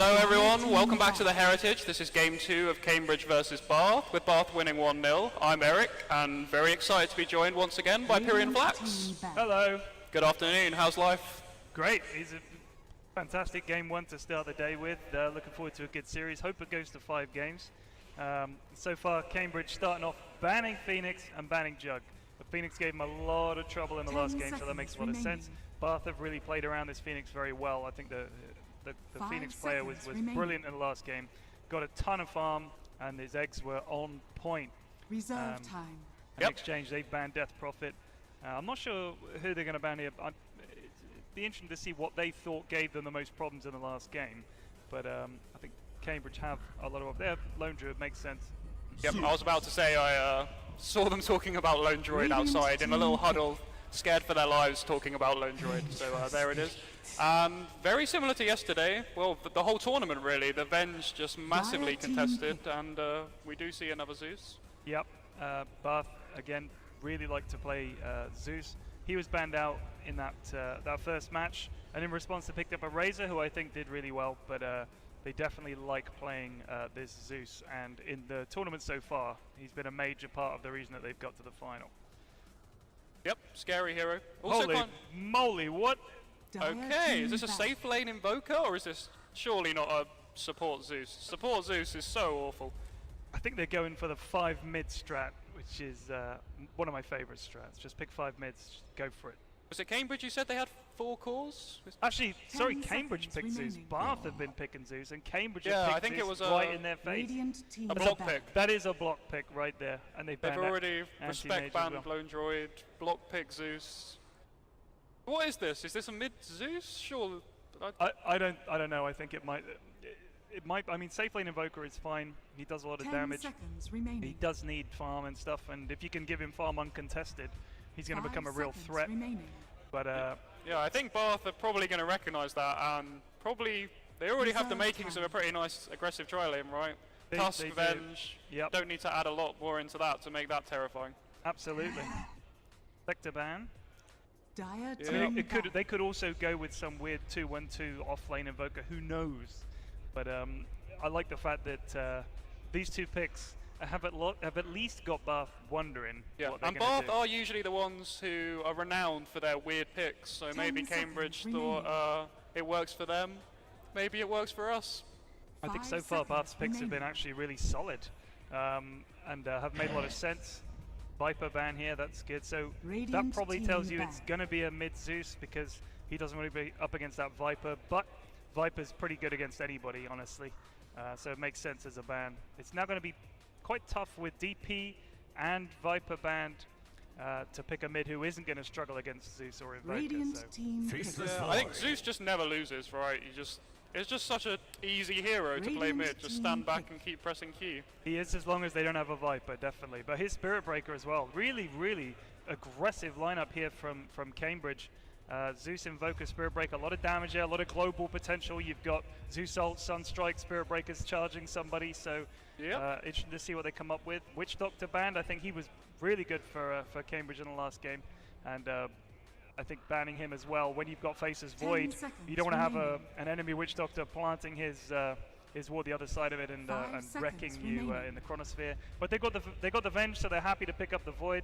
Hello everyone, welcome back to the Heritage. This is game 2 of Cambridge versus Bath, with Bath winning 1-0. I'm Eric, and very excited to be joined once again by Piri and Pflax. Hello. Good afternoon, how's life? Great, it's a fantastic game 1 to start the day with. Looking forward to a good series, hope it goes to 5 games. So far, Cambridge starting off banning Phoenix and banning Jug. But Phoenix gave them a lot of trouble in the last game, so that makes a lot of sense. Bath have really played around this Phoenix very well. I think the Phoenix player was brilliant in the last game. Got a ton of farm, and his eggs were on point. Reserve time. In exchange, they banned Death Prophet. I'm not sure who they're going to ban here. It'd be interesting to see what they thought gave them the most problems in the last game. But I think Cambridge have a lot of their Lone Druid. Makes sense. Yep, I was about to say I saw them talking about Lone Druid outside in a little huddle, scared for their lives, talking about Lone Druid. So there it is. Very similar to yesterday, well, the whole tournament really. The Venge just massively contested, and we do see another Zeus. Yep, Bath, again, really like to play Zeus. He was banned out in that first match, and in response they picked up a Razor, who I think did really well, but they definitely like playing this Zeus, and in the tournament so far, he's been a major part of the reason that they've got to the final. Yep, scary hero. Also Holy moly, what? Okay, is this a safe lane Invoker, or is this surely not a support Zeus? Support Zeus is so awful. I think they're going for the 5 mid strat, which is one of my favorite strats. Just pick 5 mids, go for it. Was it Cambridge you said they had 4 cores? Actually, sorry, Cambridge picked Zeus. Bath have been picking Zeus, and Cambridge have picked I think Zeus it was right in their face. A block pick. That is a block pick right there, and they've already respect banned Lone Droid, block pick Zeus. What is this? Is this a mid Zeus? Sure. I don't know. I think it might. I mean, safe lane Invoker is fine. He does a lot of damage. 10 seconds remaining. He does need farm and stuff, and if you can give him farm uncontested, he's going to become a real threat. Remaining. But yeah, I think Bath are probably going to recognise that, and probably they already have the makings of a pretty nice aggressive tri lane, right? Tusk, Venge. Yep. Don't need to add a lot more into that to make that terrifying. Absolutely. Sector ban. Dire They could also go with some weird 2-1-2 off-lane Invoker, who knows? But I like the fact that these 2 picks have at least got Bath wondering what they're and gonna Bath do. are usually the ones who are renowned for their weird picks, so maybe Cambridge thought it works for them, maybe it works for us. I think so far Bath's picks have been actually really solid, and have made a lot of sense. Viper ban here, that's good. So that probably tells you it's going to be a mid Zeus, because he doesn't want to be up against that Viper, but Viper's pretty good against anybody, honestly. So it makes sense as a ban. It's now going to be quite tough with DP and Viper banned to pick a mid who isn't going to struggle against Zeus or Invoker. So. I think Zeus just never loses, right? It's just such an easy hero to play mid. Just stand back and keep pressing Q. He is, as long as they don't have a Viper, definitely. But his Spirit Breaker as well. Really, really aggressive lineup here from Cambridge. Zeus, Invoker, Spirit Breaker, a lot of damage there, a lot of global potential. You've got Zeus ult, Sunstrike, Spirit Breakers charging somebody. So interesting to see what they come up with. Witch Doctor banned. I think he was really good for Cambridge in the last game. And I think banning him as well. When you've got Faceless Void, you don't want to have an enemy Witch Doctor planting his ward the other side of it and wrecking you in the Chronosphere. But they got the Venge, so they're happy to pick up the Void.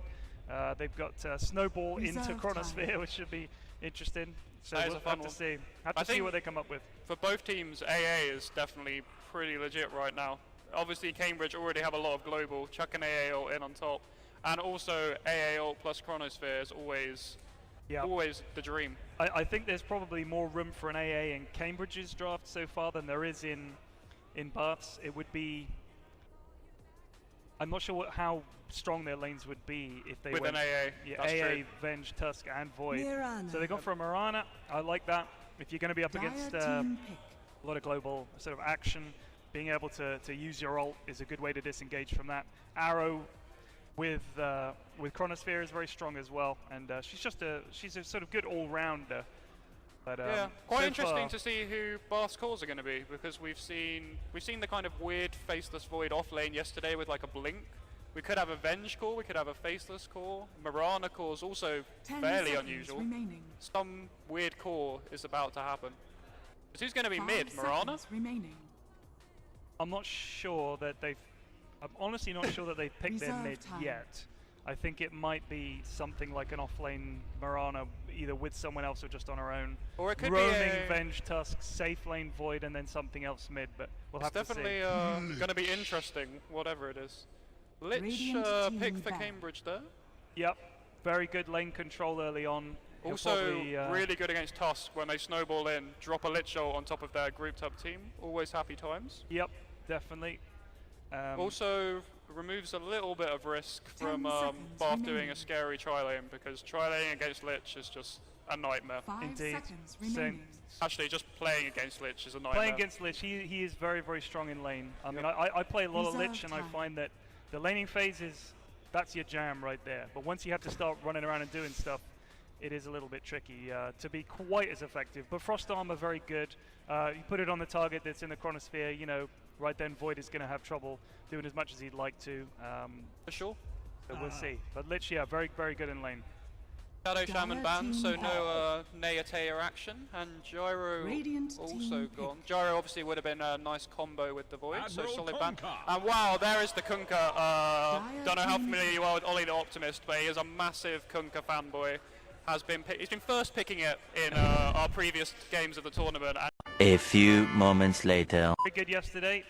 They've got Snowball into Chronosphere, which should be interesting. So we'll have to see. Have to see what they come up with. For both teams, AA is definitely pretty legit right now. Obviously, Cambridge already have a lot of global. Chuck an AA ult in on top, and also AA ult plus Chronosphere is always the dream. I think there's probably more room for an AA in Cambridge's draft so far than there is in Bath's. It would be. I'm not sure how strong their lanes would be if they went an AA. Yeah, AA, Venge, Tusk, and Void. Mirana. So they gone for a Mirana. I like that. If you're going to be up against a lot of global sort of action, being able to use your ult is a good way to disengage from that. Arrow with Chronosphere is very strong as well, and she's a sort of good all-rounder. But quite interesting to see who Bath's cores are going to be, because we've seen the kind of weird Faceless Void off lane yesterday with like a blink. We could have a Venge core, we could have a Faceless core. Mirana core is also fairly unusual. Remaining. Some weird core is about to happen. Who's going to be 5 mid, Mirana? seconds remaining. I'm not sure that they've. I'm honestly not sure that they've picked their Reserve mid time. yet. I think it might be something like an offlane Mirana, either with someone else or just on her own. Or it could Roaming be a... Venge Tusk, safe lane Void, and then something else mid. But we'll It's have to see. definitely going to be interesting, whatever it is. Lich Radiant pick team for back. Cambridge there. Yep, very good lane control early on. He'll Also, probably, really good against Tusk when they snowball in, drop a Lich ult on top of their grouped up team. Always happy times. Yep, definitely. Also, removes a little bit of risk 10 from seconds Bath doing remaining. a scary tri-lane, because tri-laning against Lich is just a nightmare. 5 Indeed. seconds Same. remaining. Actually, just playing against Lich is a nightmare. Playing against Lich, he is very, very strong in lane. I mean, I play a lot of Reserve Lich, and I time. find that the laning phase that's your jam right there. But once you have to start running around and doing stuff, it is a little bit tricky to be quite as effective. But Frost Armor, very good. You put it on the target that's in the chronosphere, you know, right then Void is going to have trouble doing as much as he'd like to. For sure. So we'll see. But Lich, yeah, very, very good in lane. Shadow Shaman Dire banned, so team no Neotea action, and Gyro Radiant also team gone. Gyro obviously would have been a nice combo with the Void, so Admiral solid ban. Kunkka. And wow, there is the Kunkka. Don't know how team familiar you are with Ollie the Optimist, but he is a massive Kunkka fanboy. He's been first picking it in our previous games of the tournament. And A few moments later. Very good yesterday,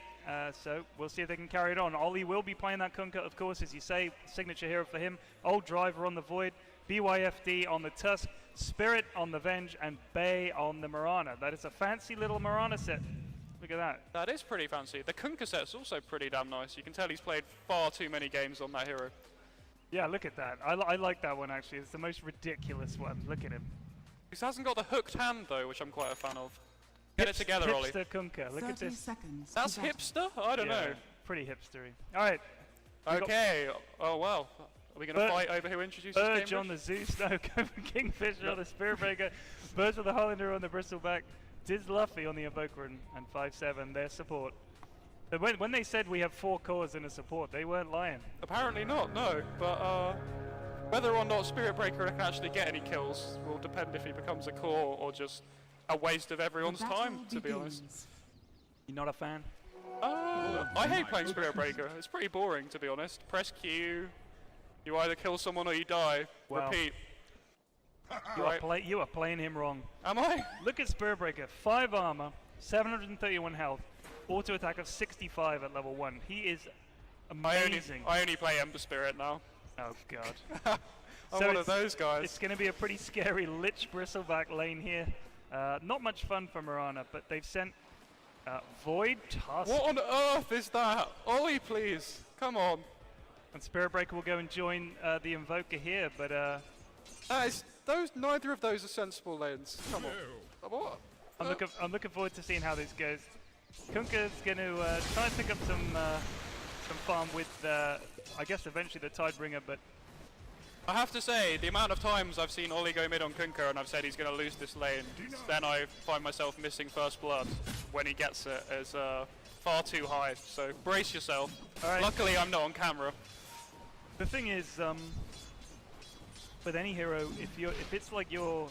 so we'll see if they can carry it on. Ollie will be playing that Kunkka, of course, as you say, signature hero for him. Old Driver on the Void, BYFD on the Tusk, Spirit on the Venge, and Bay on the Mirana. That is a fancy little Mirana set. Look at that. that is pretty fancy. The Kunkka set's also pretty damn nice. You can tell he's played far too many games on that hero. Yeah, look at that. I like that one, actually. It's the most ridiculous one. Look at him. He hasn't got the hooked hand though, which I'm quite a fan of. Get it together, Ollie. Hipster Kunkka. Look 30 at this. seconds. That's to battle. hipster? I don't know. Pretty hipstery. All right. Okay. Oh well. Are we going to Bur- fight over who introduces Burge Cambridge? on the Zeus, no, Kingfisher on the Spirit Breaker, Birds with the Highlander on the Bristleback, Diz Luffy on the Evoker, and 5-7, their support. But when they said we have 4 cores in a support, they weren't lying. Apparently not, no. But whether or not Spirit Breaker can actually get any kills will depend if he becomes a core or just a waste of everyone's The battle time, to be honest. begins. You're not a fan? I hate playing Spirit Breaker. It's pretty boring, to be honest. Press Q, you either kill someone or you die. Wow. Repeat. You are playing him wrong. Am I? Look at Spirit Breaker, 5 armor, 731 health, auto attack of 65 at level 1. He is amazing. I only play Ember Spirit now. Oh god. I'm So one of it's- those guys. It's going to be a pretty scary Lich Bristleback lane here. Not much fun for Mirana, but they've sent Void, Tusk, What on earth is that? Ollie, please. Come on. and Spirit Breaker will go and join the Invoker here, but Neither of those are sensible lanes. Come on. What? I'm looking forward to seeing how this goes. Kunkka's going to try and pick up some farm with, I guess, eventually the Tidebringer, but I have to say, the amount of times I've seen Ollie go mid on Kunkka and I've said he's going to lose this lane, then I find myself missing first blood when he gets it is far too high. So brace yourself. All right. Luckily, I'm not on camera. the thing is, with any hero, if it's like your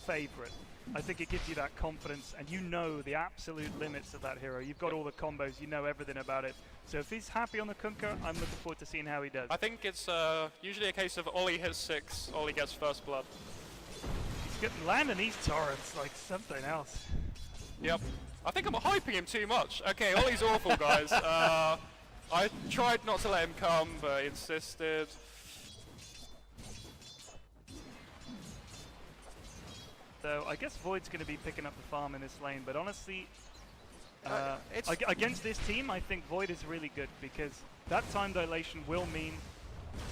favorite, I think it gives you that confidence, and you know the absolute limits of that hero. You've got all the combos, you know everything about it. So if he's happy on the Kunkka, I'm looking forward to seeing how he does. I think it's usually a case of Ollie hits 6, Ollie gets first blood. He's getting landing these torrents like something else. Yep. I think I'm hyping him too much. Okay, Ollie's awful, guys. I tried not to let him come, but he insisted. So I guess Void's going to be picking up the farm in this lane, but honestly, It's- against this team, I think Void is really good because that time dilation will mean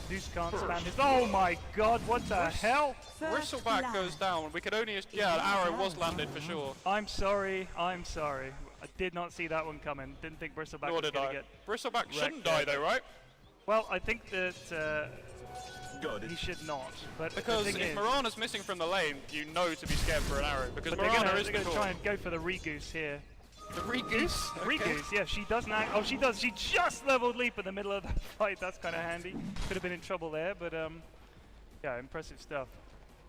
Zeus can't spam his. Oh my god, what the hell? First Bristleback blood. goes down. We could only. Yeah, an arrow was landed for sure. I'm sorry. I did not see that one coming. Didn't think Bristleback Nor was did going I. to get. Bristleback shouldn't there. die though, right? Well, I think that he should not. But Because the thing if is, Mirana's missing from the lane, you know to be scared for an arrow. Because but they're Mirana going is the to core. try and go for the Regoose here. The Regoose? Regoose, yeah, she doesn't act. Oh, she does. She just leveled Leap in the middle of that fight. That's kind of handy. Could have been in trouble there, but yeah, impressive stuff.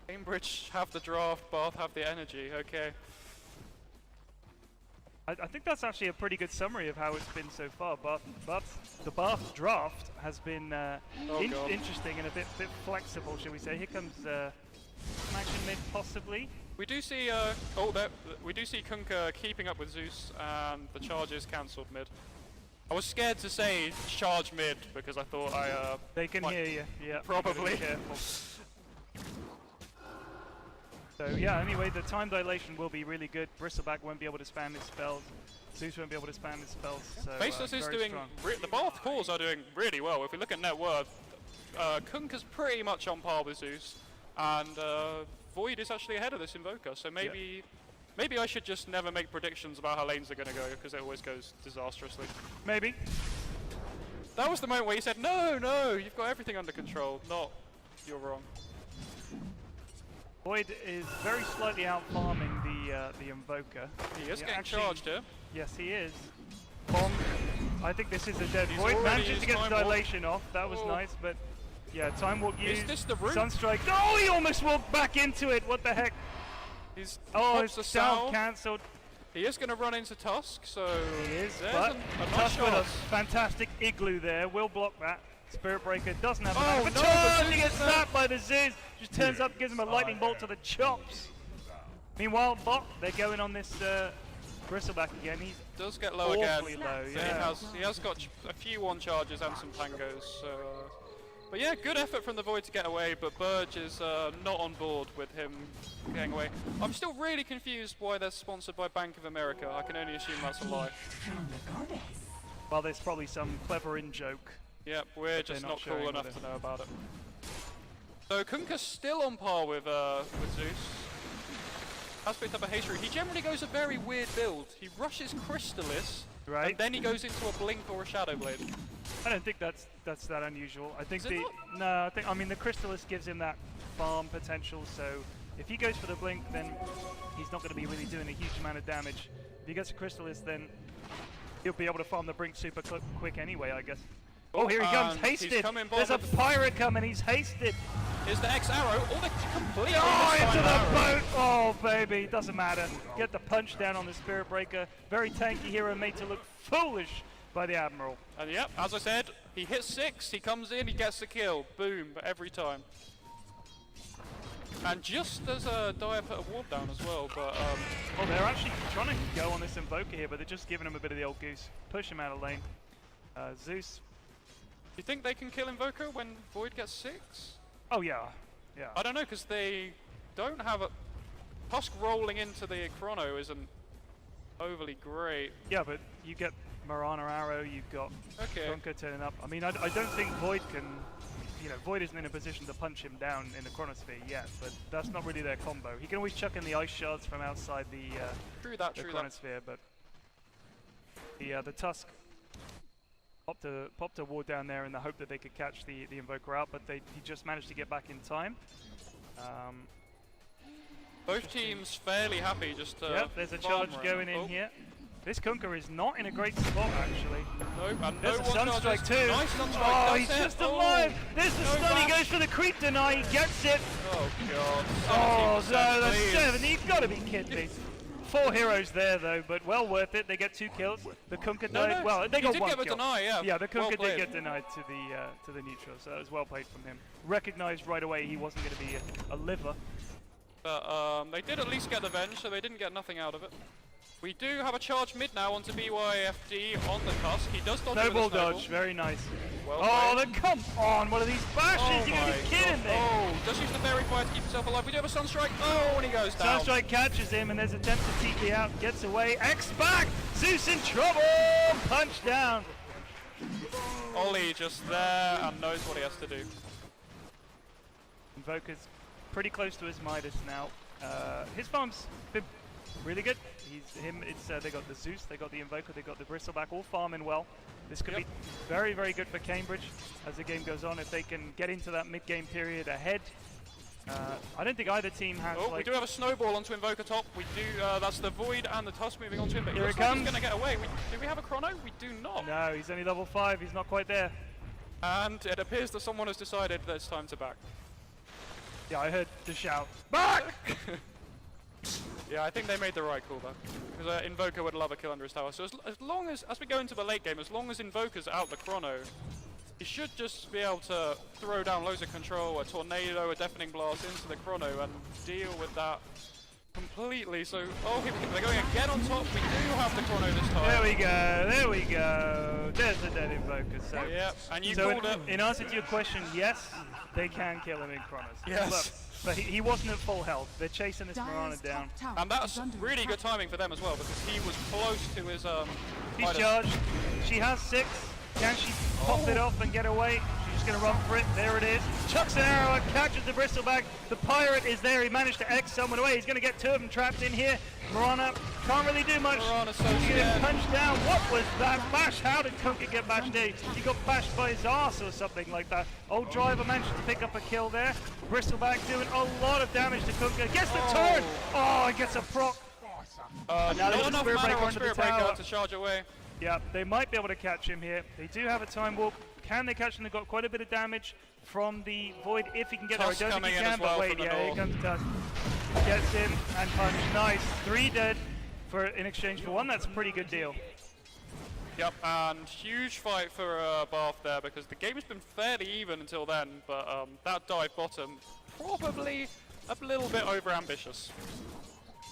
Cambridge have the draft, Bath have the energy. Okay. I think that's actually a pretty good summary of how it's been so far. But the Bath draft has been God. interesting and a bit flexible, shall we say. Here comes some action mid, possibly. We do see we do see Kunkka keeping up with Zeus, and the charge is cancelled mid. I was scared to say charge mid because I thought They can might- hear you. Yeah, Probably. you gotta be careful. So yeah, anyway, the time dilation will be really good. Bristleback won't be able to spam his spells. Zeus won't be able to spam his spells. So Faceless is very doing strong. the Bath cores are doing really well. If we look at net worth, Kunkka's pretty much on par with Zeus, and Void is actually ahead of this Invoker. So maybe I should just never make predictions about how lanes are going to go because it always goes disastrously. Maybe. That was the moment where you said, no, you've got everything under control. Not, you're wrong. Void is very slightly out farming the Invoker. He is Yeah, getting actually- charged here. Yes, he is. Bomb. I think this is a dead He's Void. already Manages used to get the Time Warp. dilation off. That was Oh. nice, but yeah, Time Warp used. this the route? Sunstrike. Oh, he almost walked back into it. What the heck? He's Oh, pops it's the down Sal. cancelled. He is going to run into Tusk, so He is, there's but a nice Tusk with a shot. fantastic igloo there. Will block that. Spirit Breaker doesn't have Oh, enough. no, But the charge, he Zeus gets is there. snapped by the Zeus. Just turns up, gives him a lightning bolt to the chops. Meanwhile, Bot, they're going on this Bristleback again. He's Does get low again. awfully low, So yeah. he has got a few one charges and some tangos. So, but yeah, good effort from the Void to get away. But Burge is not on board with him getting away. I'm still really confused why they're sponsored by Bank of America. I can only assume that's a lie. Well, there's probably some clever in-joke. Yep, we're just not not showing cool with enough it. to know about it. So Kunkka's still on par with Zeus. Has picked up a haste route. He generally goes a very weird build. He rushes Crystallis, Right. and then he goes into a Blink or a Shadow Blade. I don't think that's that unusual. I think Is it not? I mean the Crystallis gives him that farm potential. So if he goes for the blink, then he's not going to be really doing a huge amount of damage. If he gets a Crystallis, then he'll be able to farm the brink super quick anyway, I guess. Oh, here he comes, and he's hasted. coming There's a bottom. pirate coming. He's hasted. Here's the X arrow. Oh, they completely Oh, missed into that the arrow. boat! Oh, baby, doesn't matter. Get the punch down on the Spirit Breaker. Very tanky hero, made to look foolish by the Admiral. And yep, as I said, he hits 6, he comes in, he gets the kill. Boom, every time. And just as Dyer put a warp down as well, but Oh, they're actually trying to go on this Invoker here, but they're just giving him a bit of the old goose. Push him out of lane. Zeus. do you think they can kill Invoker when Void gets 6? Oh, yeah. Yeah. I don't know, because they don't have a... Tusk rolling into the Chrono isn't overly great. Yeah, but you get Marana Arrow, you've got Okay. Kunkka turning up. I mean, I don't think Void can... You know, Void isn't in a position to punch him down in the Chronosphere yet, but that's not really their combo. He can always chuck in the ice shards from outside the True that, the true that. Chronosphere, but the Tusk popped a ward down there in the hope that they could catch the Invoker out, but he just managed to get back in time. Both teams fairly happy just to Yep, there's a farm charge around. going in Oh, here. This Kunkka is not in a great spot, actually. No, and There's no a one Sunstrike charges. too. Nice Sunstrike. Oh, That's he's it. just Oh, alive. There's the no stun. He bash. goes for the creep deny. He gets it. Oh god. Oh, 70%, no, that's please. 7. You've got to be kidding me. 4 heroes there, though, but well worth it. They get 2 kills. The Kunkka No, died. no, Well, they he got did 1 get a kill. deny, yeah. Yeah, the Well Kunkka did played. get denied to the neutral, so that was well played from him. Recognized right away he wasn't going to be a liver. But they did at least get the Venge, so they didn't get nothing out of it. We do have a charge mid now onto BYFD on the Tusk. He does dodge with a Snowball snowball. dodge, very nice. Well Oh, played. come on, one of these bashes. Oh You're going to my be kidding God. me. Oh, does use the Fairy Fire to keep himself alive. We do have a Sunstrike. Oh, and he goes down. Sunstrike catches him, and there's an attempt to TP out, gets away. X back! Zeus in trouble! Punch down! Ollie just there and knows what he has to do. Invoker's pretty close to his Midas now. His farm's been really good. They got the Zeus, they got the Invoker, they got the Bristleback, all farming well. This could be very, very good for Cambridge as the game goes on. If they can get into that mid-game period ahead, I don't think either team has. Oh, we do have a snowball onto Invoker top. We do. That's the Void and the Tusk moving onto him. But Here looks it like comes. he's going to get away. Do we have a chrono? We do not. No, he's only level 5. He's not quite there. And it appears that someone has decided that it's time to back. Yeah, I heard the shout. Back! Yeah, I think they made the right call there. Because Invoker would love a kill under his tower. So as long as we go into the late game, as long as Invoker's out the chrono, he should just be able to throw down loads of control, a tornado, a deafening blast into the chrono and deal with that completely. So, they're going again on top. We do have the chrono this time. There we go. There's the dead Invoker. So, yeah, and you so called it. in answer to your question, yes, they can kill him in chronos. Yes. Look, but he wasn't at full health. They're chasing this Mirana Dire's down. top tower And that's is under really good attack. timing for them as well, because he was close to his He's Midas. charged. She has 6. Can she pop it off and get away? She's just going to run for it. There it is. Chucks an arrow and catches the bristleback. The pirate is there. He managed to X someone away. He's going to get 2 of them trapped in here. Mirana can't really do much. Mirana's so He's getting scared. punched down. What was that bash? How did Kunkka get bashed in? He got bashed by his arse or something like that. Old Driver managed to pick up a kill there. Bristleback doing a lot of damage to Kunkka. Gets the turret. Oh, he gets a proc. Now there's not a enough Spirit mana Breaker on under the Spirit Breaker tower. to charge away. Yeah, they might be able to catch him here. They do have a time warp. Can they catch him? They've got quite a bit of damage from the Void if he can get Tusk there. I don't think coming he in can, as well but wait, from the yeah, here north. comes Tusk. Gets him and punch. Nice. 3 dead in exchange for 1. That's a pretty good deal. Yep, and huge fight for Bath there, because the game has been fairly even until then, but that dive bottom, probably a little bit over-ambitious.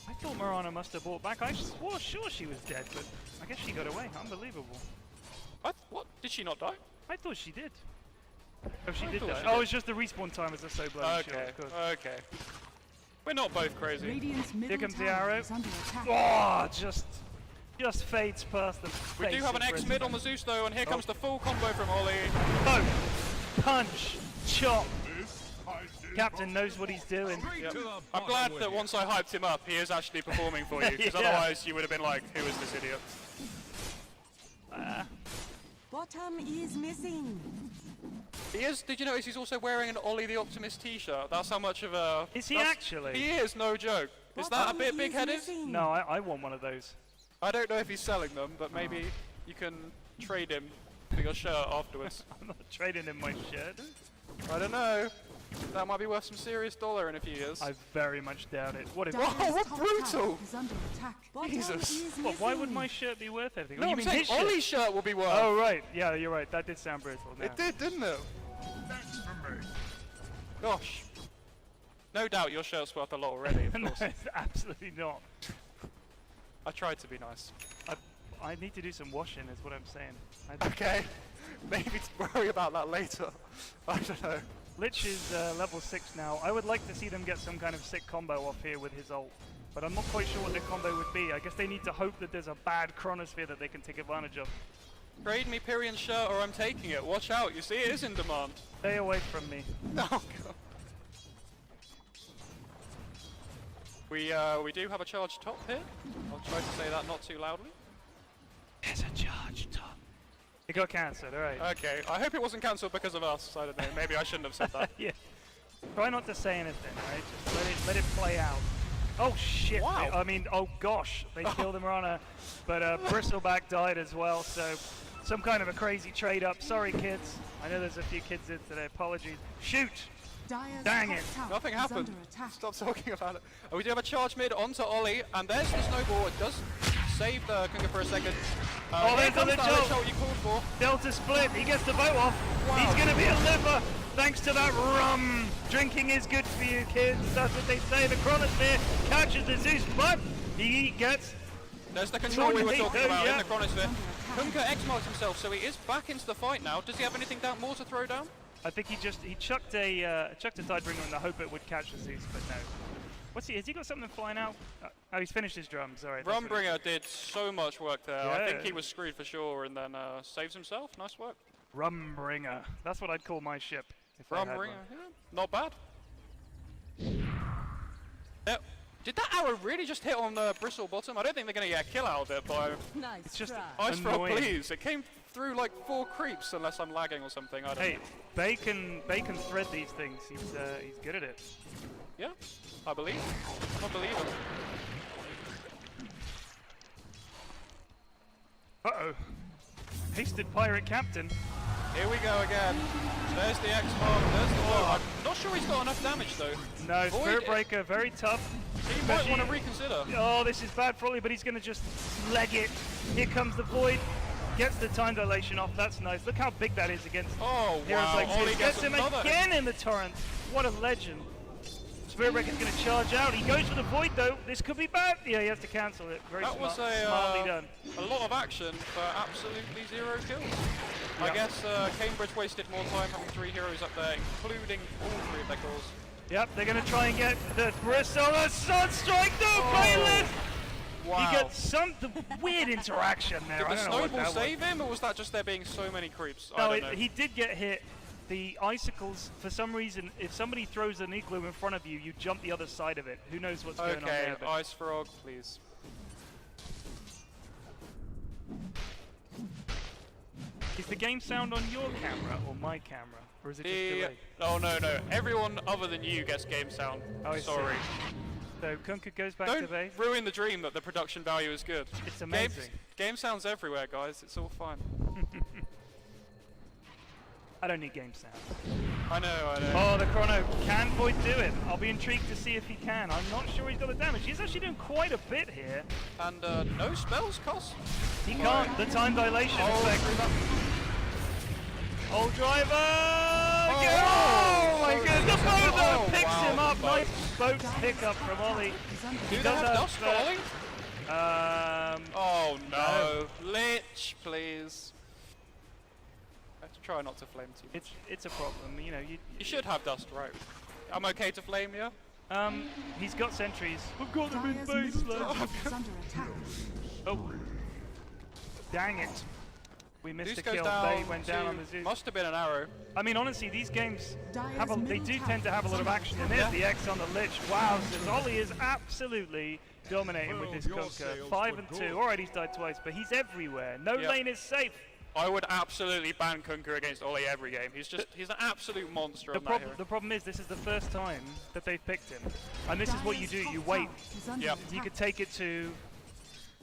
I thought Mirana must have bought back. I was sure she was dead, but I guess she got away. Unbelievable. What? Did she not die? I thought she did. Oh, she I did thought die. she Oh, did. it's just the respawn time is so bloody short, Okay, of course. okay. We're not both crazy. Radiant's middle Here comes the tower arrow. is under attack. Oh, just fades past the We face do have an of X Bristleback. mid on the Zeus though, and here comes the full combo from Ollie. Poke, punch, chop. Captain knows what he's doing. Yep. I'm glad that once I hyped him up, he is actually performing for you, because Yeah. otherwise you would have been like, who is this idiot? Bottom is missing. He is, did you notice he's also wearing an Ollie the Optimist t-shirt? That's how much of a... Is he that's- actually? He is, no joke. Is that a bit big-headed? No, I want one of those. I don't know if he's selling them, but maybe you can trade him for your shirt afterwards. I'm not trading in my shirt. I don't know. That might be worth some serious dollar in a few years. I very much doubt it. What is Dire's Whoa, what top brutal. tower is under attack. Bottom Jesus. is what, why would missing. my shirt be worth anything? no, you I'm mean saying his shirt? Ollie's shirt will be worth. Oh, right. Yeah, you're right. That did sound brutal. Now. It did, didn't it? Gosh. No doubt your shirt's worth a lot already, of No, course. it's absolutely not. I tried to be nice. I need to do some washing, is what I'm saying. Okay. Maybe worry about that later. I don't know. Lich is level 6 now. I would like to see them get some kind of sick combo off here with his ult. But I'm not quite sure what their combo would be. I guess they need to hope that there's a bad chronosphere that they can take advantage of. Trade me Pyrrhion's shirt or I'm taking it. Watch out, you see it is in demand. Stay away from me. No, God. We do have a charged top here. I'll try to say that not too loudly. There's a charge top. It got cancelled, alright. Okay, I hope it wasn't cancelled because of us. I don't know, maybe I shouldn't have said that. Yeah. Try not to say anything, right? Just let it play out. Oh shit! Wow. I mean, oh gosh, they killed him on a, but Bristleback died as well. So some kind of a crazy trade up. Sorry, kids. I know there's a few kids in today. Apologies. Shoot! Dire's Dang top it. tower Nothing is happened. under attack. Stop talking about it. We do have a charge mid onto Ollie, and there's the snowball. It does save the Kunga for a second. Oh, Here there's comes the that ult. lich ult you called for. Delta split. He gets the boat off. Wow. He's gonna be a liver. Thanks to that rum. Drinking is good for you, kids. That's what they say. The Chronosphere catches the Zeus, but he gets. There's the control we were Tornado, talking about yeah. in the Chronosphere. Kunga X-marks himself, so he is back into the fight now. Does he have anything down more to throw down? I think he chucked a Tidebringer in the hope it would catch the Zeus, but no. What's he? Has he got something flying out? Oh, he's finished his drums. All right. that's what it Rumbringer did so much work there. I think Yeah. he was screwed for sure, and then saves himself. Nice work. is. Rumbringer. That's what I'd call my ship. If I had one. Rumbringer, yeah, not bad. Did that arrow really just hit on the bristle bottom? I don't think they're going to get a kill out of it, but Nice It's just try. Ice Frog, Annoying. please. It came through like 4 creeps, unless I'm lagging or something. I don't Hey, know. Bacon thread these things. He's good at it. Yeah, I believe. I believe it. Uh-oh. Hasted pirate captain. Here we go again. There's the X-Mark, there's the blow. I'm not sure he's got enough damage though. No, Void Spirit it. Breaker, very tough. He might want to reconsider. Oh, this is bad for Ollie, but he's going to just leg it. Here comes the Void. Gets the time dilation off. That's nice. Look how big that is against Oh, heroes wow. like Ollie this. Gets him another. again in the torrent. What a legend. Spirit Breaker's going to charge out. He goes for the Void, though. This could be bad. Yeah, he has to cancel it. Very That was smartly done. a lot of action for absolutely 0 kills. I guess Cambridge wasted more time having 3 heroes up there, including all 3 of their kills. Yep, they're going to try and get the Bristle. The Sunstrike, no playlist! Wow. He gets some weird interaction there. Did I the don't know what snowball that was. save him, or was that just there being so many creeps? No, I don't know. he did get hit. The icicles, for some reason, if somebody throws an igloo in front of you, you jump the other side of it. Who knows what's going on Okay, there? But Ice Frog, please. is the game sound on your camera or my camera? Or is it just delayed? Oh, no. Everyone other than you gets game sound. Oh, I see. Sorry. So Kunka goes back to Don't base. ruin the dream that the production value is good. It's amazing. Game sound's everywhere, guys. It's all fine. I don't need game sound. I know. Oh, the Chrono. Can Void do it? I'll be intrigued to see if he can. I'm not sure he's got the damage. He's actually doing quite a bit here. And no spells cost? He can't. The time dilation effect. Old driver! Oh, my goodness! The boat though picks him up. Boat. Nice boat pickup from Ollie. Do they have dust for Ollie? Oh no. Lich, please. Let's try not to flame too much. It's a problem. You know, You should have dust, right? I'm okay to flame you? he's got sentries. We've got him in Dire's base, middle lads. tower is under attack. Oh, dang it! We missed Zeus the goes kill. down. They went down on the Zeus. Must have been an arrow. I mean, honestly, these games Dire's they do middle tend to have a lot of tower action. is And there's under the X on the Lich. Wow, so Ollie is absolutely dominating with this Kunka. 5 and 2. Alright, he's died twice, but he's everywhere. No Yep. lane is safe. I would absolutely ban Kunka against Ollie every game. He's an absolute monster on that hero. The problem is this is the first time that they've picked him. And this is what you do. You wait. Yep. You could take it to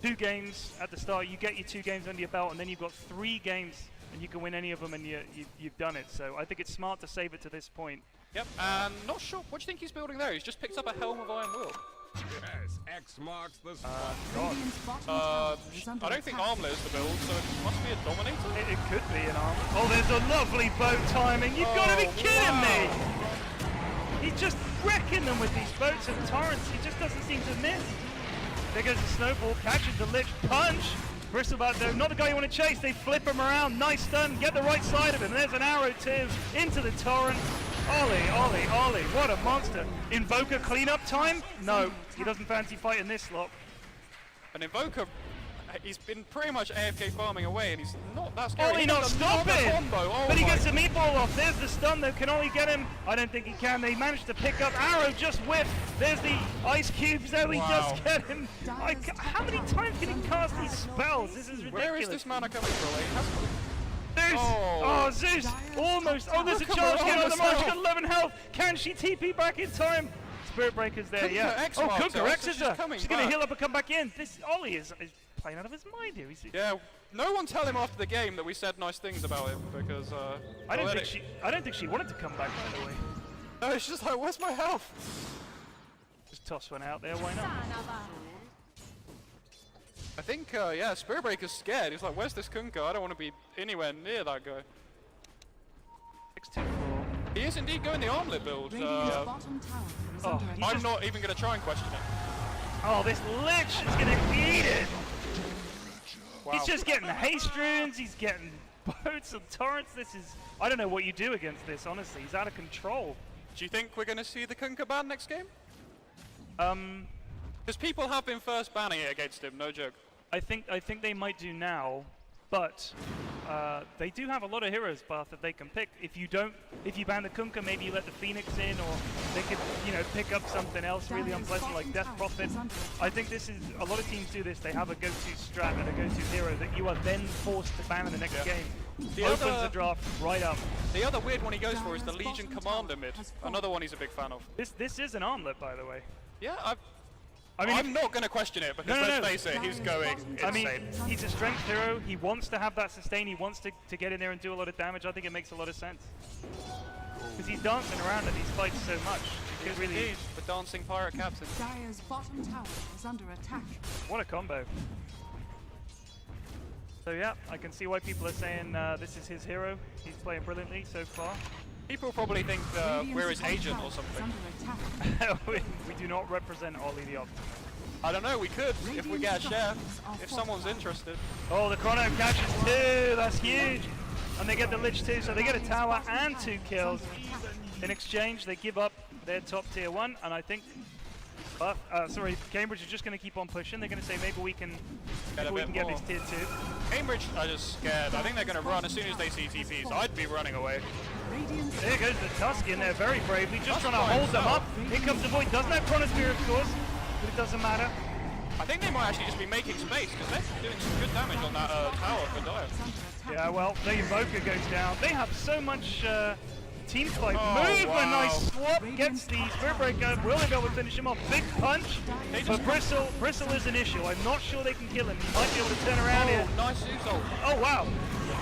2 games at the start. You get your 2 games under your belt, and then you've got 3 games, and you can win any of them, and you've done it. So I think it's smart to save it to this point. Yep, and not sure. What do you think he's building there? He's just picked up a Helm of Iron Will. Yes, X marks the spot. Radiant's bottom tower is under I don't think attack. Armlet is the build, so it must be a Dominator? It could be an arm. Oh, there's a lovely boat timing. You've got to be kidding me! He's just wrecking them with these boats and torrents. He just doesn't seem to miss. There goes the snowball, catches the Lich, punch! Bristleback though, not the guy you want to chase. They flip him around, nice stun, get the right side of him. There's an arrow too, into the torrent. Ollie, what a monster. Invoker cleanup time? No, he doesn't fancy fighting this lot. An Invoker, he's been pretty much AFK farming away, and he's not that scary. Ollie He not does another stopping! combo. Oh But he my gets the meatball off. There's the stun though. Can Ollie get him? I don't think he can. They managed to pick up. Arrow just whiffed. There's the ice cubes. There he Wow. does get him. How many times can he cast these spells? This is ridiculous. Where is this mana coming from? He has Zeus! Oh, Zeus! Almost! Oh, there's a Look at charge here on the march. herself. She's got 11 health. Can she TP back in time? Spirit Breaker's there, Kunka yeah. X Oh, marked Kunka her, X so is she's her. coming She's going to back. heal up and come back in. This Ollie is playing out of his mind here. Yeah, no one tell him after the game that we said nice things about him, because I don't think she wanted to come back, by the way. No, it's just like, where's my health? Just toss one out there. Why not? I think, yeah, Spirit Breaker's scared. He's like, where's this Kunka? I don't want to be anywhere near that guy. 6-2-4. He is indeed going the Armlet build. Radiant's bottom tower is oh, under he's attack. I'm not even going to try and question it. Oh, this Lich is going to eat it. Wow. He's just getting haste runes. He's getting boats and torrents. This is... I don't know what you do against this, honestly. He's out of control. Do you think we're going to see the Kunka ban next game? Um... Because people have been first banning it against him, no joke. I think they might do now, but they do have a lot of heroes, Bath, that they can pick. If you ban the Kunka, maybe you let the Phoenix in, or they could, pick up something else really unpleasant like Death Prophet. I think this is, a lot of teams do this. They have a go-to strat and a go-to hero that you are then forced to ban in the next game. Opens the draft right up. The other weird one he goes for is the Legion Commander mid. Another one he's a big fan of. This is an armlet, by the way. Yeah, I mean, I'm not going to question it, because let's face it, he's going insane. I mean, he's a strength hero. He wants to have that sustain. He wants to get in there and do a lot of damage. I think it makes a lot of sense. Because he's dancing around in these fights so much. It really Indeed, the dancing pirate captain. Dire's bottom tower is under attack. What a combo. So yeah, I can see why people are saying this is his hero. He's playing brilliantly so far. People probably think we're his agent or something. Under attack. we do not represent Ollie the Optimist. I don't know, we could, if we get a share, if someone's interested. Oh, the Chrono catches 2, that's huge. And they get the Lich too, so they get a tower and 2 kills. In exchange, they give up their top tier 1, and I think, Cambridge is just going to keep on pushing. They're going to say maybe we can get this tier 2. Cambridge are just scared. I think they're going to run as soon as they see TPs. I'd be running away. There goes the Tusk in there very bravely, just trying to hold them up. Here comes the Void, doesn't have Chronosphere of course, but it doesn't matter. I think they might actually just be making space, because they're doing some good damage on that tower for Dire. Yeah, well, the Invoker goes down. They have so much team fight. Oh, Move, wow. a nice swap, gets the Spirit Breaker. Will they be able to finish him off? Big punch, but Bristle is an issue. I'm not sure they can kill him. He might be able to turn around here. Nice Zeus ult. Oh, wow.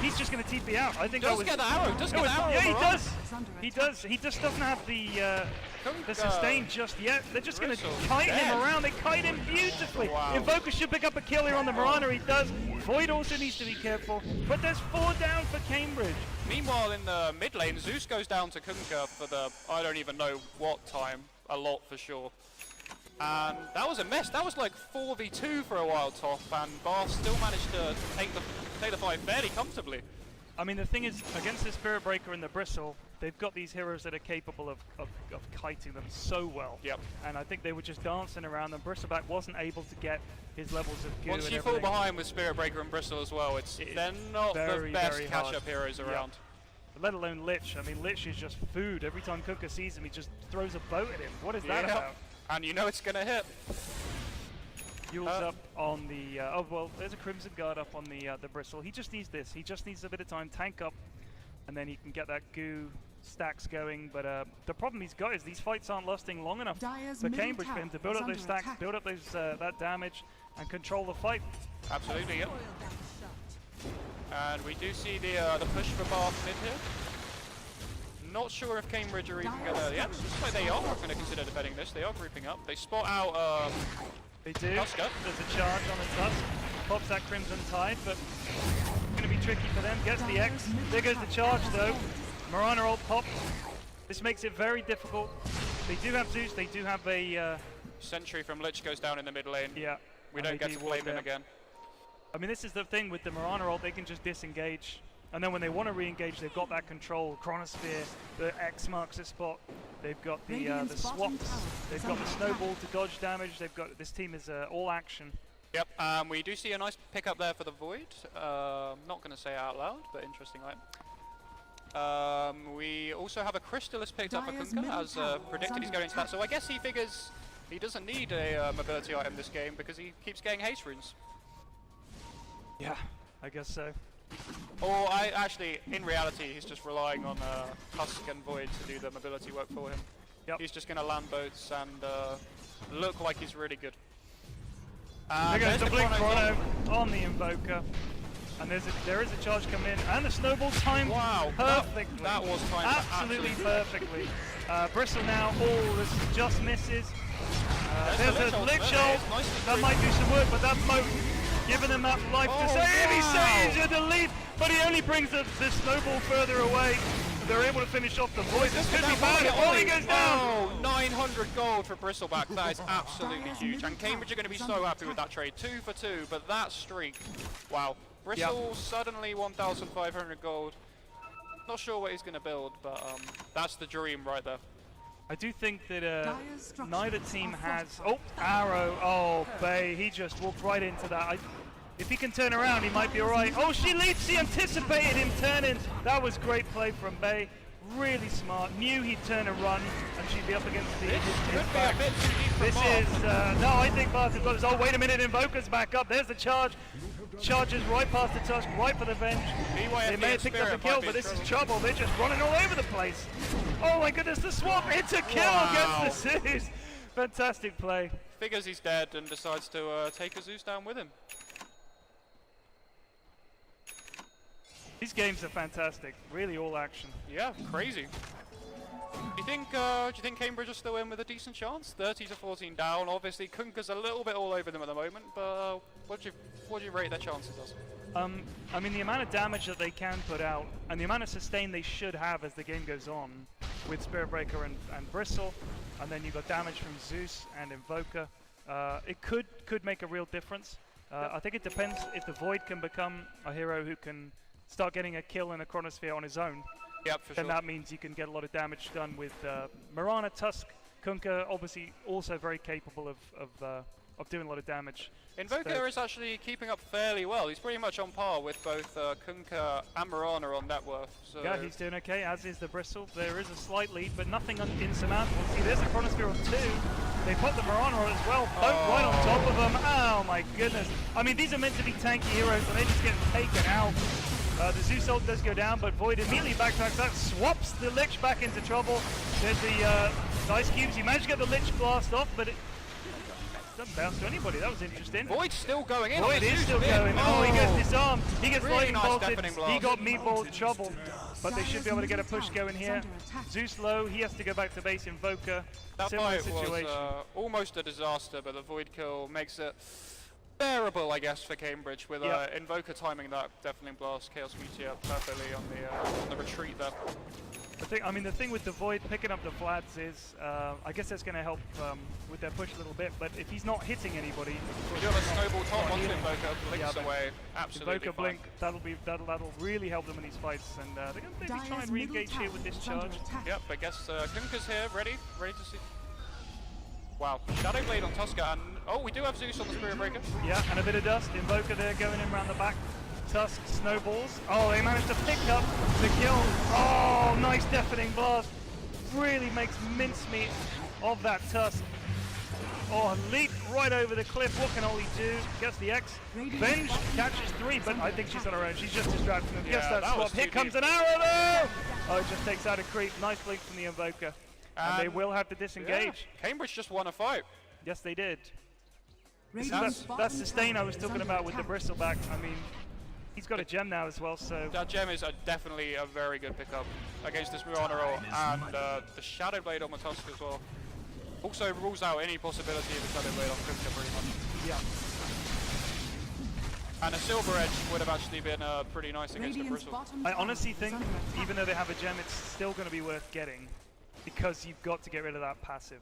He's just going to TP out. I think that Does was... get the arrow, does get the arrow. Yeah, he on the does. run. He does. He just doesn't have the Don't, sustain just yet. They're just going to Bristle's kite dead. him around. They kite him beautifully. Wow. Invoker should pick up a kill here on the Mirana. He does. Void also needs to be careful. But there's 4 down for Cambridge. Meanwhile, in the mid lane, Zeus goes down to Kunkka for the, I don't even know what time, a lot for sure. And that was a mess. That was like 4v2 for a while top, and Bar still managed to take the fight fairly comfortably. I mean, the thing is, against the Spirit Breaker and the Bristle, they've got these heroes that are capable of kiting them so well. Yep. And I think they were just dancing around them. Bristleback wasn't able to get his levels of goo Once and you fall everything. behind with Spirit Breaker and Bristle as well, they're not very, the best very hard. catch-up heroes around. Let alone Lich. I mean, Lich is just food. Every time Kunkka sees him, he just throws a boat at him. What is that about? And you know it's gonna hit. Yule's up on the... oh, well, there's a Crimson Guard up on the Bristle. He just needs this. He just needs a bit of time. Tank up, and then he can get that goo stacks going. But the problem he's got is these fights aren't lasting long enough Dire's for middle Cambridge for him to build tower up is those under stacks, attack. build up those that damage, and control the fight. Absolutely, yep. And we do see the push for Bath mid here. Not sure if Cambridge are even gonna... Yeah, it looks like they are gonna consider defending this. They are grouping up. They spot out... They do. Tusker. There's a charge on the Tusk. Pops that Crimson Tide, but it's going to be tricky for them. Gets the X. There goes the charge, though. Mirana ult popped. This makes it very difficult. They do have Zeus. They do have a... Sentry from Lich goes down in the mid lane. yeah. We and don't they get to de-ward blame him there. again. I mean, this is the thing with the Mirana ult. They can just disengage. And then when they want to re-engage, they've got that control. Chronosphere, the X marks the spot. They've got the swaps. They've got the snowball to dodge damage. They've got... This team is all action. Yep, we do see a nice pickup there for the Void. Not going to say it out loud, but interesting, right? We also have a Crystallis picked up for Dire's Kunkka, middle as tower predicted is he's going to that. under So I guess he figures he doesn't need a mobility item this game because he keeps getting haste runes. Yeah, I guess so. Or in reality, he's just relying on Tusk and Void to do the mobility work for him. Yep. He's just going to land boats and look like he's really good. There goes there's the the Blink Chrono Chrono on the Invoker. And there is a charge coming in, and the snowball timed Wow, perfectly. that was timed absolutely absolutely perfectly. Bristle now, this just misses. There's There's a the Lich Lich ult there, ult. it's nicely That might do some work, but that moat giving him that life to Oh, save. He wow. saves the delete, but he only brings the snowball further away. They're able to finish off the Void. This could be bad. Oh, he goes down. Oh, 900 gold for Bristleback. That is absolutely huge. And Cambridge are going to be so happy with that trade. 2 for 2, but that streak. Wow. Bristol suddenly 1,500 gold. Not sure what he's going to build, but that's the dream right there. I do think that Dire's structures neither team are has... fortified. Oh, arrow. Oh, Bay. He just walked right into that. If he can turn around, he might be alright. Oh, she leaps. She anticipated him turning. That was great play from Bay. Really smart. Knew he'd turn and run, and she'd be up against the... This could be a bit too deep for This Mark. is... no, I think Bath has got this. Oh, wait a minute. Invoker's back up. There's the charge. Charges right past the Tusk, right for the Venge. They may have picked up the kill, but this is trouble. They're just running all over the place. Oh my goodness, the swap. It's a kill against the Zeus. Fantastic play. Figures he's dead and decides to take a Zeus down with him. These games are fantastic. Really all action. Yeah, crazy. Do you think Cambridge are still in with a decent chance? 30 to 14 down. Obviously, Kunka's a little bit all over them at the moment, but what do you rate their chances as? I mean, the amount of damage that they can put out, and the amount of sustain they should have as the game goes on, with Spirit Breaker and Bristle, and then you've got damage from Zeus and Invoker. It could make a real difference. I think it depends if the Void can become a hero who can start getting a kill in a Chronosphere on his own. Yep, for Then sure. that means you can get a lot of damage done with Mirana, Tusk, Kunkka, obviously also very capable of doing a lot of damage. Invoker is actually keeping up fairly well. He's pretty much on par with both Kunkka and Mirana on net worth. So Yeah, he's doing okay, as is the Bristle. There is a slight lead, but nothing insurmountable. See, there's a Chronosphere on 2. They put the Mirana on as well, both right on top of them. Oh my goodness. I mean, these are meant to be tanky heroes, and they're just getting taken out. The Zeus ult does go down, but Void immediately backtracks that, swaps the Lich back into trouble. There's the Ice Cubes. He managed to get the Lich blast off, but it doesn't bounce to anybody. That was interesting. Void's still going in. Void on the is Zeus still mid. going. Oh, he gets disarmed. He gets Really lightning nice bolted. deafening blast. He got meatball trouble, but they should be able to get a Dire's push middle going tower here. is under attack. Zeus low. He has to go back to base. Invoker. That Similar fight situation. was almost a disaster, but the Void kill makes it bearable, I guess, for Cambridge, with Yeah. Invoker timing that deafening blast, Chaos Meteor perfectly on the retreat there. The thing with the Void picking up the Pflax is, I guess that's going to help with their push a little bit. But if he's not hitting anybody, We do have a snowball top onto healing. Invoker, blinks Yeah, but away, absolutely Invoker fine. blink, that'll really help them in these fights, and they're going to maybe try Dire's and middle re-engage here tower with this is under charge. attack. Yep, I guess Kunka's here, ready to see. Wow, Shadow Blade on Tusker, and oh, we do have Zeus on the Spirit Breaker. Yeah, and a bit of dust. Invoker there going in around the back. Tusk snowballs. Oh, they managed to pick up the kill. Oh, nice deafening blast. Really makes mincemeat of that Tusk. Oh, leap right over the cliff. What can Oli do? Gets the X. Venge catches 3, but I think she's on her own. She's just distracting them. Gets Yeah, that that was swap. Here too comes deep. an arrow though! Oh, it just takes out a creep. Nice blink from the Invoker. And they will have to disengage. Yeah, Cambridge just won a fight. Yes, they did. Radiant's bottom That's sustain I tower was is talking under about with the attack. Bristleback. I mean, he's got a gem now as well, so That gem is definitely a very good pickup against this Mirana ult, and the Shadow Blade on the Tusk as well. Also rules out any possibility of a Shadow Blade on Kunka pretty much. yeah. And a Silver Edge would have actually been pretty nice against the Radiant's Bristle. bottom I tower honestly is think, under attack. even though they have a gem, it's still going to be worth getting, because you've got to get rid of that passive.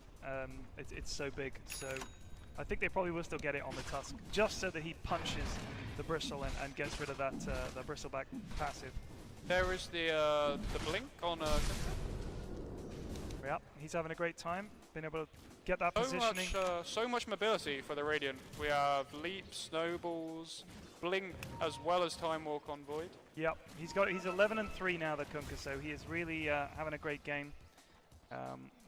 It's so big, so I think they probably will still get it on the Tusk, just so that he punches the Bristle and gets rid of that the Bristleback passive. There is the blink on Kunka. Yeah, he's having a great time, being able to get that positioning. So much mobility for the Radiant. We have Leap, Snowballs, Blink, as well as Time Walk on Void. Yep, he's 11-3 now, the Kunkka, so he is really having a great game.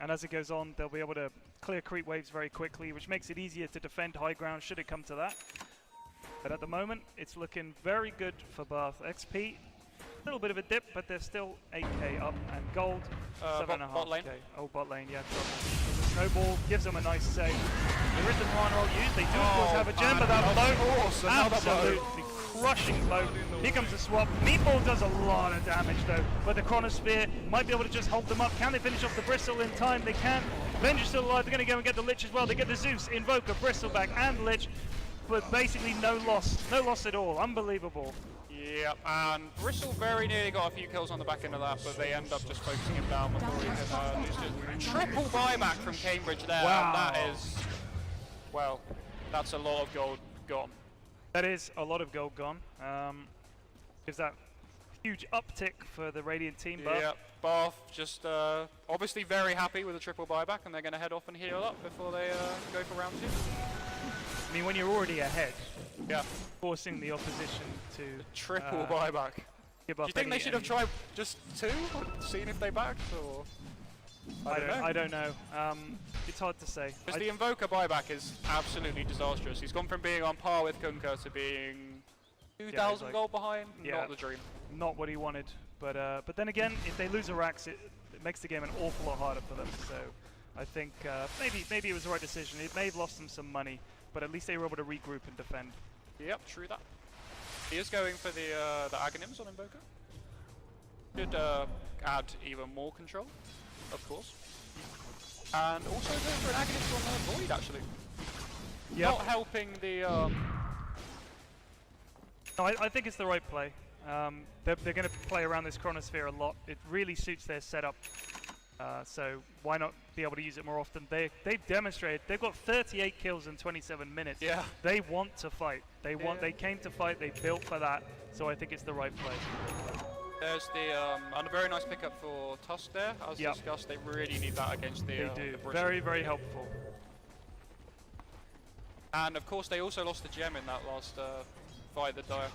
And as it goes on, they'll be able to clear creep waves very quickly, which makes it easier to defend high ground should it come to that. But at the moment, it's looking very good for Bath. XP, a little bit of a dip, but they're still 8k up, and gold, Bot lane. 7.5k. Oh, bot lane, yeah, trouble. The snowball gives them a nice save. There is the Mirana ult used. They do, of course, have a gem, but that blow, absolutely crushing blow. Here comes the swap. Meatball does a lot of damage, though, but the Chronosphere might be able to just hold them up. Can they finish off the Bristle in time? They can. Venge is still alive. They're going to go and get the Lich as well. They get the Zeus, Invoker, Bristleback, and Lich, but basically no loss. No loss at all. Unbelievable. Yep, and Bristle very nearly got a few kills on the back end of that, but they end up just focusing him down before he can lose it. Triple buyback from Cambridge there, Wow. and that is, well, that's a lot of gold gone. That is a lot of gold gone. Gives that huge uptick for the Radiant team. But Yep, Bath just obviously very happy with the triple buyback, and they're going to head off and heal up before they go for round 2. I mean, when you're already ahead, Yeah, forcing the opposition to triple buyback. give Do up you think they any- should have tried just 2, seeing if they backed, or? I don't know. It's hard to say. Because the Invoker buyback is absolutely disastrous. He's gone from being on par with Kunka to being 2,000 like- gold behind. yeah. Not the dream. Not what he wanted. But then again, if they lose a Rax, it makes the game an awful lot harder for them. So I think maybe it was the right decision. It may have lost them some money, but at least they were able to regroup and defend. Yep, true that. He is going for the Aghanims on Invoker. Should add even more control. of course. And also going for an agonist on the Void, actually. Yep. Not helping the... No, I think it's the right play. They're going to play around this Chronosphere a lot. It really suits their setup. So why not be able to use it more often? They've demonstrated they've got 38 kills in 27 minutes. Yeah. They want to fight. They came to fight. They built for that. So I think it's the right play. There's the and a very nice pickup for Tusk there. As discussed, they really need that against the. They do. The Bristle. Very, very helpful. And of course, they also lost the gem in that last fight, the Dire.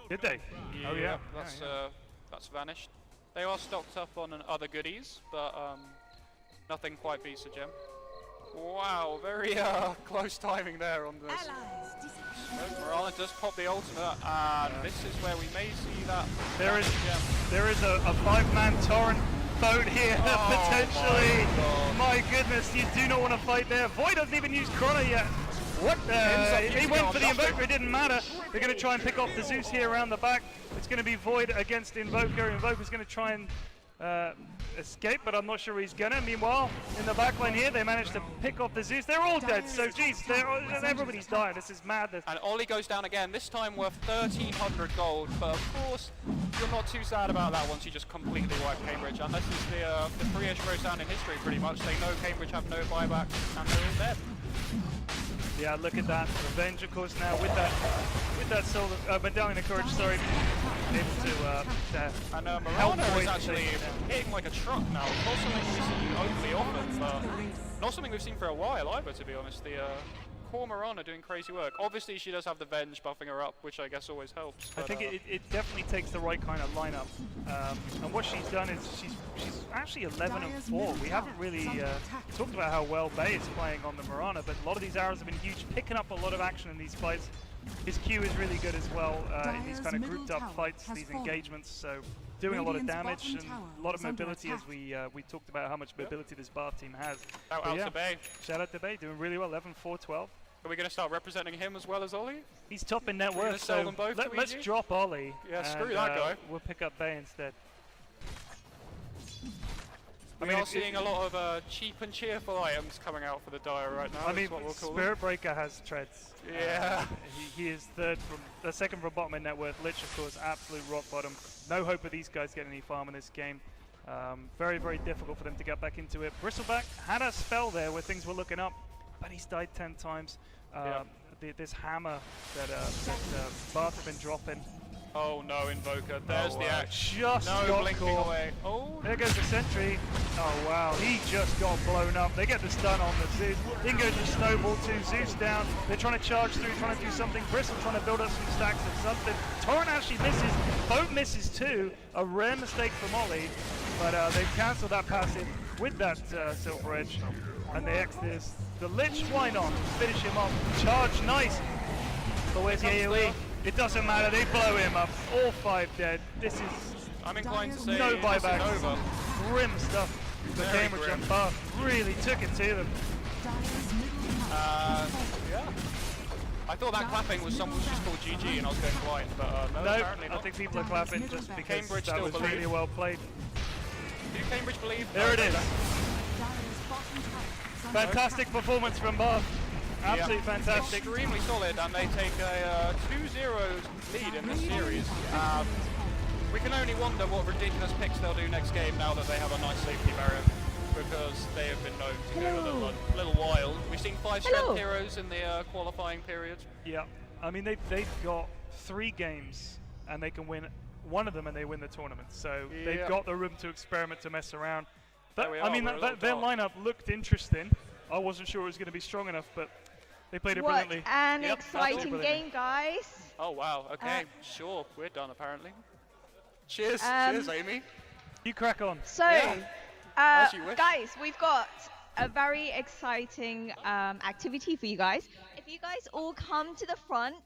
Did they? Yeah, Oh yeah. That's vanished. They are stocked up on other goodies, but nothing quite beats a gem. Wow, very close timing there on this. Allies disappear. Mirana does pop the ultimate, and this is where we may see that. There is gem. a 5-man torrent boat here Oh potentially. my My goodness, you do not want to fight there. Void doesn't even use Chrono yet. What? He went for the Invoker, it didn't matter. They're going to try and pick off the Zeus here around the back. It's going to be Void against Invoker. Invoker's going to try and escape, but I'm not sure he's going to. Meanwhile, in the backline here, they managed to pick off the Zeus. They're all dead, so geez, everybody's dying. This is madness. And Ollie goes down again, this time worth 1,300 gold, but of course, you're not too sad about that once you just completely wipe Cambridge. And this is the freest row sound in history, pretty much. They know Cambridge have no buyback, and they're all dead. Yeah, look at that. Revenge, of course, now with that soul of Medallion of Courage, sorry, able to And help Mirana Void is actually hitting like a truck now. Not something we've seen overly often, but not something we've seen for a while either, to be honest. The core Mirana doing crazy work. Obviously, she does have the Venge buffing her up, which I guess always helps. I think it definitely takes the right kind of lineup. And what she's done is she's actually 11-4. We haven't really talked about how well Bay is playing on the Mirana, but a lot of these arrows have been huge, picking up a lot of action in these fights. His Q is really good as well in these kind of grouped up fights, these engagements. So doing a lot of damage and a lot of mobility, as we talked about how much mobility this Bath team has. Shout out to Bay. Shout out to Bay, doing really well, 11-4-12. Are we going to start representing him as well as Ollie? He's top in net worth, sell so them both to let's EG? drop Ollie. Yeah, screw and, that guy. We'll pick up Bay instead. We are seeing a lot of cheap and cheerful items coming out for the Dire right now. I mean, what we'll call Spirit Breaker has treads. Yeah. He is second from bottom in net worth. Lich, of course, absolute rock bottom. No hope of these guys getting any farm in this game. Very, very difficult for them to get back into it. Bristleback had a spell there where things were looking up, but he's died 10 times. This hammer that Bath have been dropping. Oh no, Invoker. There's the axe. Just no got blinking caught. away. Oh, There goes the sentry. Oh wow, he just got blown up. They get the stun on the Zeus. In goes the snowball too. Zeus down. They're trying to charge through, trying to do something. Bristle trying to build up some stacks of something. Torrent actually misses. Boat misses too. A rare mistake from Ollie, but they've cancelled that passive with that Silver Edge. And they X this. The Lich, why not? Finish him off. Charge, nice. But where's the AoE? It doesn't matter, they blow him up. All 5 dead. This is I'm inclined to say no this is buybacks. over. Grim stuff. The Very Cambridge grim. and Bath really took it to them. Yeah. I thought that clapping was someone just called GG and I was going blind, but no, No, apparently I not. think people are clapping just because Cambridge that still was believe. really well played. Do Cambridge believe? There it No, is. no. Fantastic performance from Bath. Absolutely Yeah. fantastic. Extremely solid, and they take a 2-0 lead in this series. We can only wonder what ridiculous picks they'll do next game now that they have a nice safety barrier, because they have been known to go a little wild. We've seen 5 strength heroes in the qualifying period. Yeah, I mean they've got 3 games and they can win one of them and they win the tournament. So they've got the room to experiment, to mess around. There we I are, mean we're a little their dark. lineup looked interesting. I wasn't sure it was going to be strong enough, but they played it What brilliantly. an Yep, exciting absolutely. game, guys. Oh wow, okay, sure, we're done apparently. Cheers, Um, cheers Amy. You crack on. So, Yeah. As you wish. guys, we've got a very exciting activity for you guys. If you guys all come to the front,